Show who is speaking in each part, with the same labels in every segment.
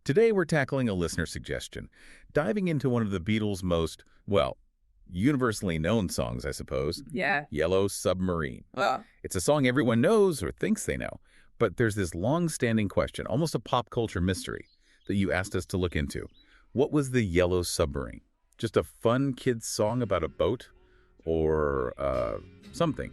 Speaker 1: Today we're tackling a listener suggestion, diving into one of the Beatles' most, well, universally known songs, I suppose,
Speaker 2: Yeah.
Speaker 1: Yellow Submarine.
Speaker 2: Well,
Speaker 1: It's a song everyone knows or thinks they know, but there's this long-standing question, almost a pop culture mystery, that you asked us to look into. What was the Yellow Submarine? Just a fun kid's song about a boat? Or, something?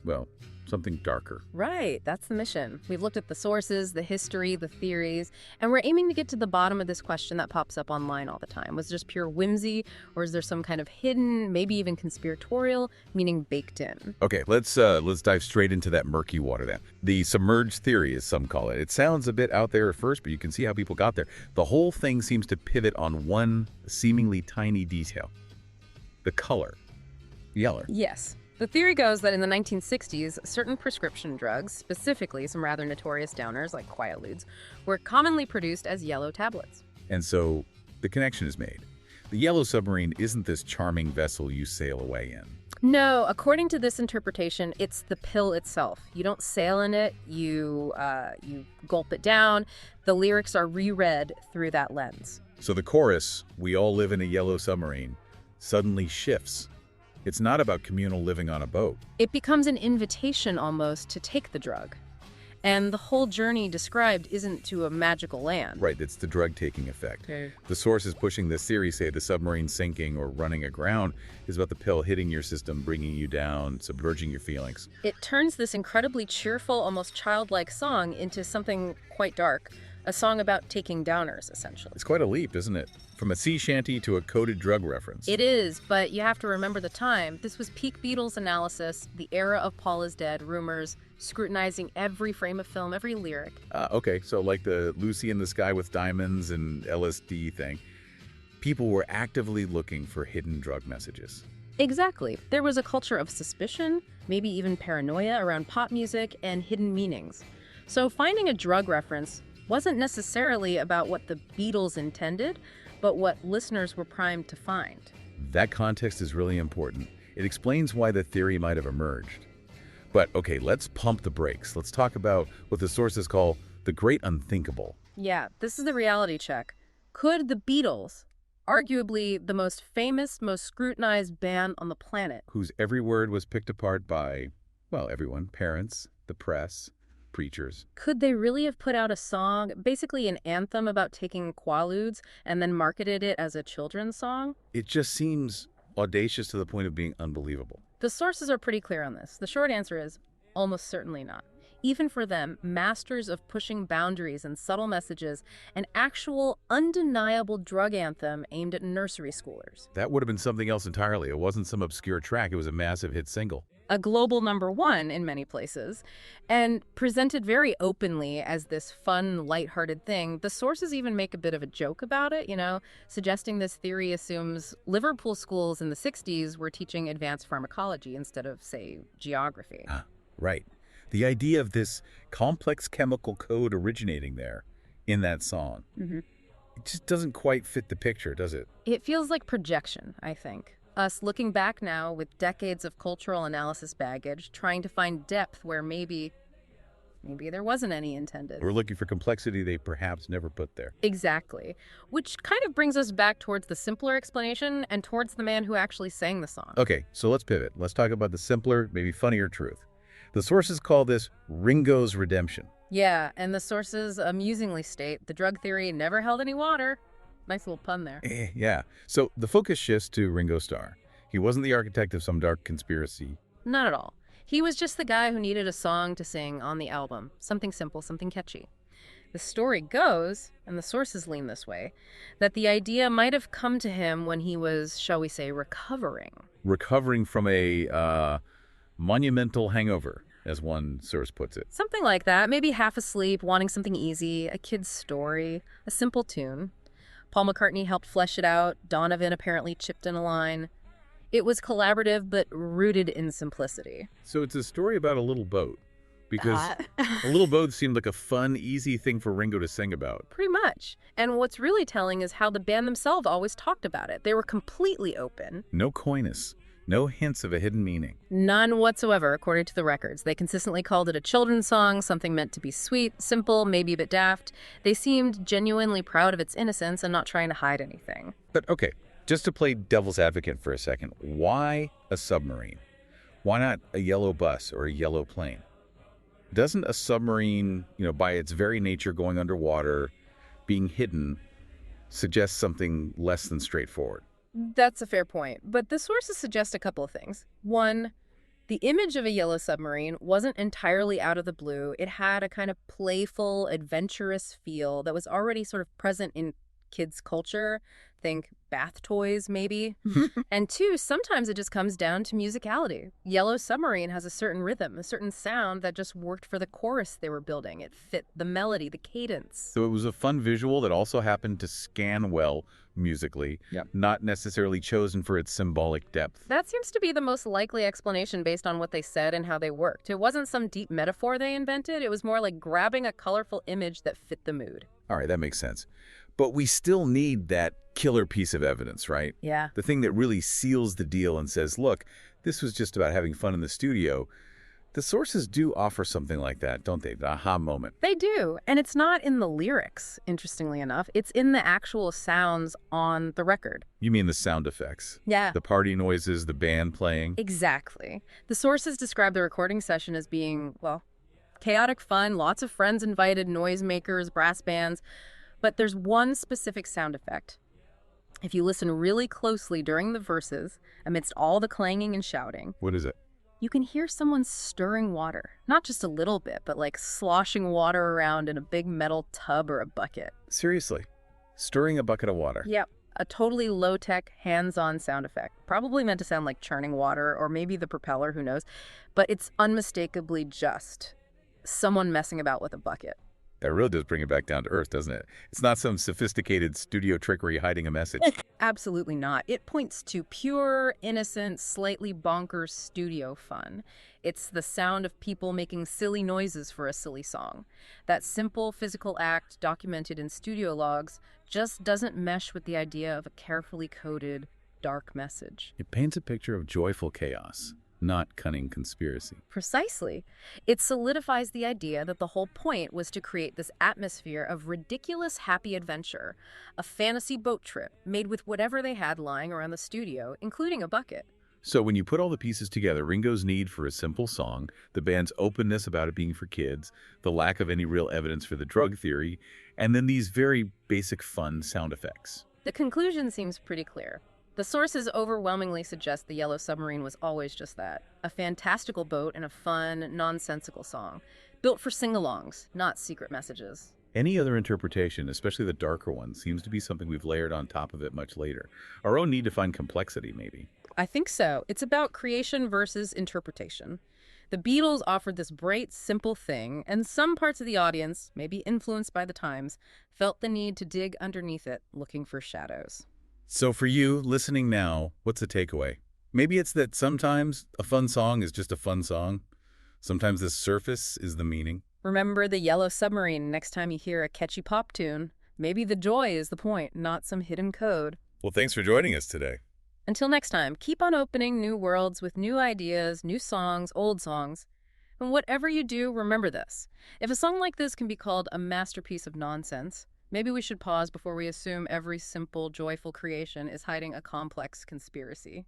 Speaker 1: Well, something darker.
Speaker 2: right. That's the mission. We've looked at the sources, the history, the theories, and we're aiming to get to the bottom of this question that pops up online all the time. Was it just pure whimsy, or is there some kind of hidden, maybe even conspiratorial, meaning baked in?
Speaker 1: Okay, let's dive straight into that murky water then. The submerged theory, as some call it. It sounds a bit out there at first, but you can see how people got there. The whole thing seems to pivot on one seemingly tiny detail. The color. Yellow.
Speaker 2: Yes. The theory goes that in the 1960s, certain prescription drugs, specifically some rather notorious downers like Quaaludes, were commonly produced as yellow tablets.
Speaker 1: And so the connection is made. The Yellow Submarine isn't this charming vessel you sail away in.
Speaker 2: No, according to this interpretation, it's the pill itself. You don't sail in it, you gulp it down. The lyrics are reread through that lens.
Speaker 1: So the chorus, "We all live in a yellow submarine," suddenly shifts. It's not about communal living on a boat.
Speaker 2: It becomes an invitation almost to take the drug. And the whole journey described isn't to a magical land.
Speaker 1: Right, it's the drug-taking effect.
Speaker 2: Okay.
Speaker 1: The sources pushing this theory say the submarine sinking or running aground is about the pill hitting your system, bringing you down, submerging your feelings.
Speaker 2: It turns this incredibly cheerful, almost childlike song into something quite dark. A song about taking downers, essentially.
Speaker 1: It's quite a leap, isn't it? From a sea shanty to a coded drug reference.
Speaker 2: It is, but you have to remember the time. This was peak Beatles analysis, the era of Paul is dead, rumors, scrutinizing every frame of film, every lyric.
Speaker 1: Okay, so like the Lucy in the Sky with Diamonds and LSD thing, people were actively looking for hidden drug messages.
Speaker 2: Exactly. There was a culture of suspicion, maybe even paranoia around pop music and hidden meanings. So finding a drug reference wasn't necessarily about what the Beatles intended, but what listeners were primed to find.
Speaker 1: That context is really important. It explains why the theory might have emerged. But okay, let's pump the brakes. Let's talk about what the sources call the great unthinkable.
Speaker 2: Yeah, this is the reality check. Could the Beatles, arguably the most famous, most scrutinized band on the planet,
Speaker 1: Whose every word was picked apart by, well, everyone, parents, the press, preachers.
Speaker 2: could they really have put out a song, basically an anthem about taking Quaaludes, and then marketed it as a children's song?
Speaker 1: It just seems audacious to the point of being unbelievable.
Speaker 2: The sources are pretty clear on this. The short answer is almost certainly not. Even for them, masters of pushing boundaries and subtle messages, an actual undeniable drug anthem aimed at nursery schoolers.
Speaker 1: That would have been something else entirely. It wasn't some obscure track. It was a massive hit single.
Speaker 2: A global #1 in many places, and presented very openly as this fun, lighthearted thing. The sources even make a bit of a joke about it, suggesting this theory assumes Liverpool schools in the 60s were teaching advanced pharmacology instead of, say, geography.
Speaker 1: Right. The idea of this complex chemical code originating there in that song, it just doesn't quite fit the picture, does it?
Speaker 2: It feels like projection, I think. Us looking back now with decades of cultural analysis baggage, trying to find depth where maybe there wasn't any intended.
Speaker 1: We're looking for complexity they perhaps never put there.
Speaker 2: Exactly. Which kind of brings us back towards the simpler explanation and towards the man who actually sang the song.
Speaker 1: Okay, so let's pivot. Let's talk about the simpler, maybe funnier truth. The sources call this Ringo's redemption.
Speaker 2: Yeah, and the sources amusingly state the drug theory never held any water. Nice little pun there.
Speaker 1: Yeah. So the focus shifts to Ringo Starr. He wasn't the architect of some dark conspiracy.
Speaker 2: Not at all. He was just the guy who needed a song to sing on the album. Something simple, something catchy. The story goes, and the sources lean this way, that the idea might have come to him when he was, shall we say, recovering.
Speaker 1: Recovering from a monumental hangover, as one source puts it.
Speaker 2: Something like that. Maybe half asleep, wanting something easy, a kid's story, a simple tune. Paul McCartney helped flesh it out. Donovan apparently chipped in a line. It was collaborative, but rooted in simplicity.
Speaker 1: So it's a story about a little boat. Because a little boat seemed like a fun, easy thing for Ringo to sing about.
Speaker 2: Pretty much. And what's really telling is how the band themselves always talked about it. They were completely open.
Speaker 1: No coyness. No hints of a hidden meaning.
Speaker 2: None whatsoever, according to the records. They consistently called it a children's song, something meant to be sweet, simple, maybe a bit daft. They seemed genuinely proud of its innocence and not trying to hide anything.
Speaker 1: But okay, just to play devil's advocate for a second, why a submarine? Why not a yellow bus or a yellow plane? Doesn't a submarine, by its very nature going underwater, being hidden, suggest something less than straightforward?
Speaker 2: That's a fair point, but the sources suggest a couple of things. One, the image of a yellow submarine wasn't entirely out of the blue. It had a kind of playful, adventurous feel that was already sort of present in kids' culture. Think bath toys, maybe. And two, sometimes it just comes down to musicality. Yellow Submarine has a certain rhythm, a certain sound that just worked for the chorus they were building. It fit the melody, the cadence.
Speaker 1: So it was a fun visual that also happened to scan well musically, not necessarily chosen for its symbolic depth.
Speaker 2: That seems to be the most likely explanation based on what they said and how they worked. It wasn't some deep metaphor they invented. It was more like grabbing a colorful image that fit the mood.
Speaker 1: All right, that makes sense. But we still need that killer piece of evidence, right?
Speaker 2: Yeah.
Speaker 1: The thing that really seals the deal and says, look, this was just about having fun in the studio. The sources do offer something like that, don't they? The aha moment.
Speaker 2: They do. And it's not in the lyrics, interestingly enough. It's in the actual sounds on the record.
Speaker 1: You mean the sound effects?
Speaker 2: Yeah.
Speaker 1: The party noises, the band playing?
Speaker 2: Exactly. The sources describe the recording session as being, well, chaotic fun, lots of friends invited, noisemakers, brass bands. But there's one specific sound effect. If you listen really closely during the verses, amidst all the clanging and shouting,
Speaker 1: What is it?
Speaker 2: you can hear someone stirring water. Not just a little bit, but like sloshing water around in a big metal tub or a bucket.
Speaker 1: Seriously? Stirring a bucket of water?
Speaker 2: Yep. A totally low-tech, hands-on sound effect. Probably meant to sound like churning water, or maybe the propeller, who knows. But it's unmistakably just someone messing about with a bucket.
Speaker 1: That really does bring it back down to earth, doesn't it? It's not some sophisticated studio trickery hiding a message.
Speaker 2: Absolutely not. It points to pure, innocent, slightly bonkers studio fun. It's the sound of people making silly noises for a silly song. That simple physical act documented in studio logs just doesn't mesh with the idea of a carefully coded, dark message.
Speaker 1: It paints a picture of joyful chaos, not cunning conspiracy.
Speaker 2: Precisely. It solidifies the idea that the whole point was to create this atmosphere of ridiculous happy adventure, a fantasy boat trip made with whatever they had lying around the studio, including a bucket.
Speaker 1: So when you put all the pieces together, Ringo's need for a simple song, the band's openness about it being for kids, the lack of any real evidence for the drug theory, and then these very basic fun sound effects.
Speaker 2: The conclusion seems pretty clear. The sources overwhelmingly suggest the Yellow Submarine was always just that, a fantastical boat and a fun, nonsensical song, built for sing-alongs, not secret messages.
Speaker 1: Any other interpretation, especially the darker one, seems to be something we've layered on top of it much later. Our own need to find complexity, maybe.
Speaker 2: I think so. It's about creation versus interpretation. The Beatles offered this bright, simple thing, and some parts of the audience, maybe influenced by the times, felt the need to dig underneath it, looking for shadows.
Speaker 1: So for you, listening now, what's the takeaway? Maybe it's that sometimes a fun song is just a fun song. Sometimes the surface is the meaning.
Speaker 2: Remember the Yellow Submarine next time you hear a catchy pop tune. Maybe the joy is the point, not some hidden code.
Speaker 1: Well, thanks for joining us today.
Speaker 2: Until next time, keep on opening new worlds with new ideas, new songs, old songs. And whatever you do, remember this. If a song like this can be called a masterpiece of nonsense, maybe we should pause before we assume every simple, joyful creation is hiding a complex conspiracy.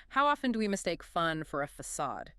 Speaker 2: How often do we mistake fun for a facade?